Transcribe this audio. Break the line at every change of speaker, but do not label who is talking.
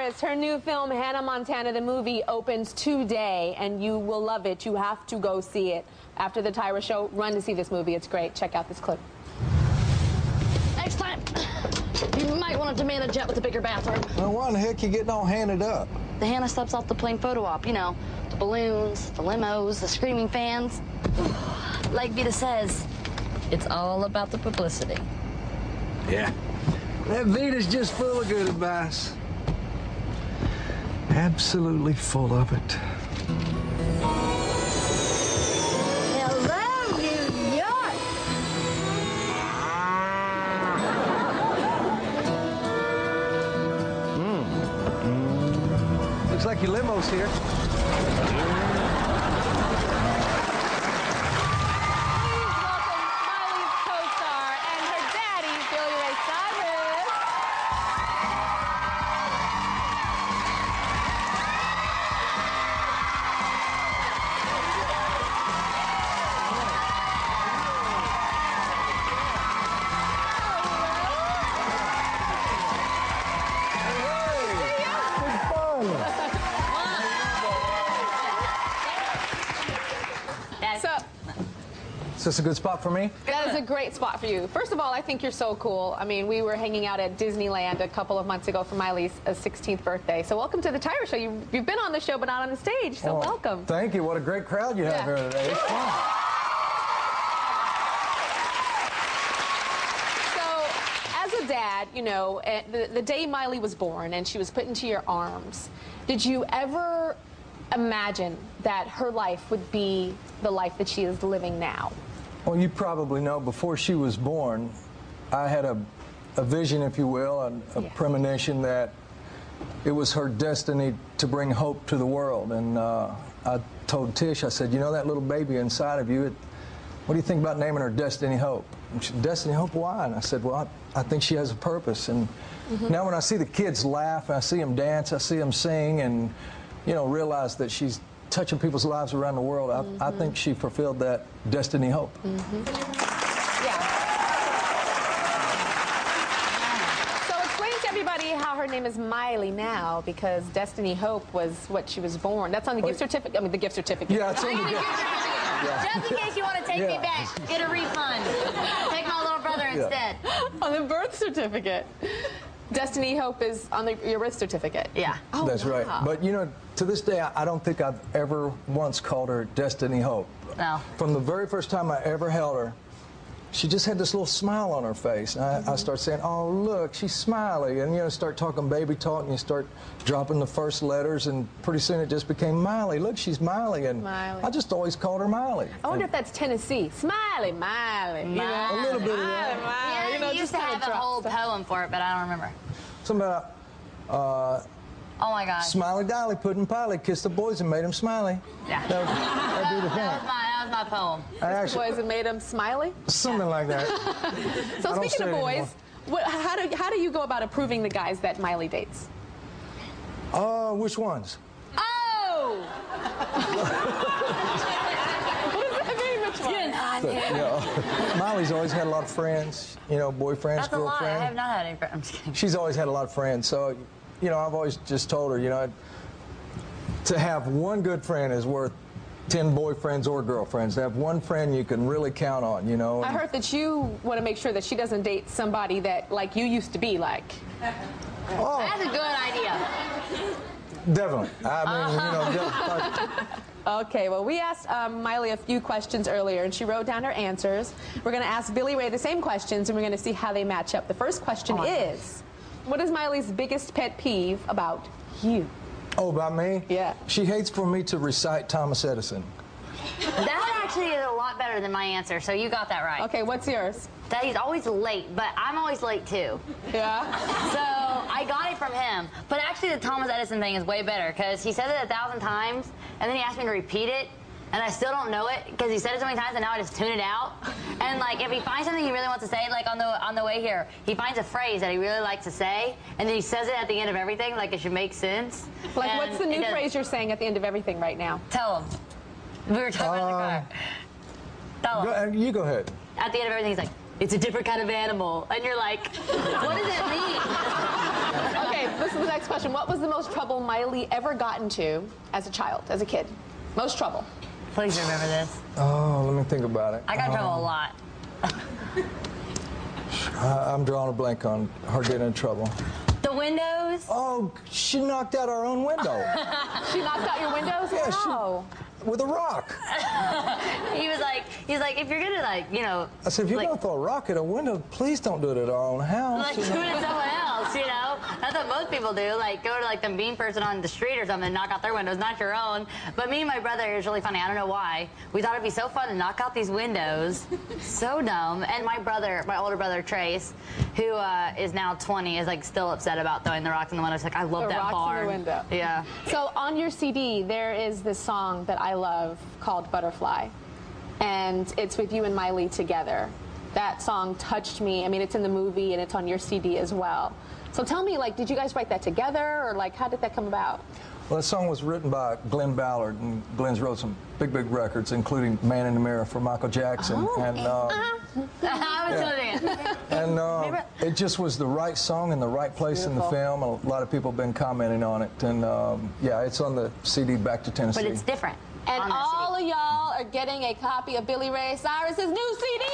Cyrus, her new film, Hannah Montana, the movie, opens today, and you will love it. You have to go see it. After the Tyra show, run to see this movie. It's great. Check out this clip.
Next time, you might want to demand a jet with a bigger bathroom.
Well, why in the heck you getting all handed up?
The Hannah steps off the plane photo op, you know, the balloons, the limos, the screaming fans. Like Vita says, it's all about the publicity.
Yeah. That Vita's just full of good advice. Absolutely full of it.
Hello, New York!
Looks like your limo's here. Is this a good spot for me?
That is a great spot for you. First of all, I think you're so cool. I mean, we were hanging out at Disneyland a couple of months ago for Miley's 16th birthday. So welcome to the Tyra Show. You've been on the show, but not on the stage, so welcome.
Thank you. What a great crowd you have here today. It's fun.
So, as a dad, you know, the day Miley was born and she was put into your arms, did you ever imagine that her life would be the life that she is living now?
Well, you probably know, before she was born, I had a vision, if you will, a premonition that it was her destiny to bring hope to the world. And I told Tish, I said, you know that little baby inside of you, what do you think about naming her Destiny Hope? And she said, Destiny Hope, why? And I said, well, I think she has a purpose. And now when I see the kids laugh, I see them dance, I see them sing, and, you know, realize that she's touching people's lives around the world, I think she fulfilled that Destiny Hope.
Yeah. So explain to everybody how her name is Miley now, because Destiny Hope was what she was born. That's on the gift certificate. I mean, the gift certificate.
Yeah, it's on the gift certificate.
Just in case you want to take me back, get a refund. Take my little brother instead.
On the birth certificate. Destiny Hope is on your birth certificate.
Yeah.
Oh,
that's right. But, you know, to this day, I don't think I've ever once called her Destiny Hope.
No.
From the very first time I ever held her, she just had this little smile on her face. And I start saying, oh, look, she's smiley. And, you know, start talking baby talk, and you start dropping the first letters, and pretty soon it just became Miley. Look, she's Miley. And I just always called her Miley.
I wonder if that's Tennessee. Smiley, Miley. You know?
A little bit of that.
Yeah,
You know,
you used to have a whole poem for it, but I don't remember.
Something about,
oh my gosh.
Smiley Dolly, Puddin' Polly, kissed the boys and made them smiley.
Yeah.
That'd be the thing.
That was my poem.
The boys that made them smiley?
Something like that.
So speaking of boys, how do you go about approving the guys that Miley dates?
Which ones?
Oh! What does that mean, which one?
Miley's always had a lot of friends, you know, boyfriends,
That's a lot.
girlfriends.
I have not had any friends. I'm just kidding.
She's always had a lot of friends, so, you know, I've always just told her, you know, to have one good friend is worth 10 boyfriends or girlfriends. To have one friend you can really count on, you know.
I heard that you want to make sure that she doesn't date somebody that, like, you used to be like.
Oh,
That's a good idea.
definitely. I mean, you know,
Okay, well, we asked Miley a few questions earlier, and she wrote down her answers. We're going to ask Billy Ray the same questions, and we're going to see how they match up. The first question is, what is Miley's biggest pet peeve about you?
oh, about me?
Yeah.
She hates for me to recite Thomas Edison.
That actually is a lot better than my answer, so you got that right.
Okay, what's yours?
That he's always late, but I'm always late too.
Yeah?
So I got it from him. But actually the Thomas Edison thing is way better, because he says it 1,000 times, and then he asked me to repeat it, and I still don't know it, because he said it so many times, and now I just tune it out. And like, if he finds something he really wants to say, like on the way here, he finds a phrase that he really likes to say, and then he says it at the end of everything, like it should make sense.
Like,
and
what's the new phrase you're saying at the end of everything right now?
Tell him. We were talking about in the car. Tell him.
You go ahead.
At the end of everything, he's like, it's a different kind of animal. And you're like, what does it mean?
Okay, this is the next question. What was the most trouble Miley ever got into as a child, as a kid? Most trouble.
Please remember this.
Oh, let me think about it.
I got in trouble a lot.
I'm drawing a blank on her getting in trouble.
The windows?
Oh, she knocked out our own window.
She knocked out your windows?
Yeah,
How?
With a rock.
He's like, if you're gonna like, you know.
I said, if you're gonna throw a rock at a window, please don't do it at our own house.
Like, do it at someone else, you know? That's what most people do. Like, go to like the mean person on the street or something and knock out their windows, not your own. But me and my brother, it was really funny. I don't know why. We thought it'd be so fun to knock out these windows. So dumb. And my brother, my older brother, Trace, who is now 20, is like still upset about throwing the rocks in the window. He's like, I love that
rocks
barn.
in the window.
Yeah.
So on your CD, there is this song that I love called Butterfly. And it's with you and Miley together. That song touched me. I mean, it's in the movie and it's on your CD as well. So tell me, like, did you guys write that together, or like, how did that come about?
Well, that song was written by Glenn Ballard, and Glenn's wrote some big records, including Man in the Mirror for Michael Jackson.
Oh.
And
I was doing it.
and it just was the right song in the right place in the film. A lot of people have been commenting on it, and yeah, it's on the CD Back to Tennessee.
But it's different.
And all of y'all are getting a copy of Billy Ray Cyrus's new CD.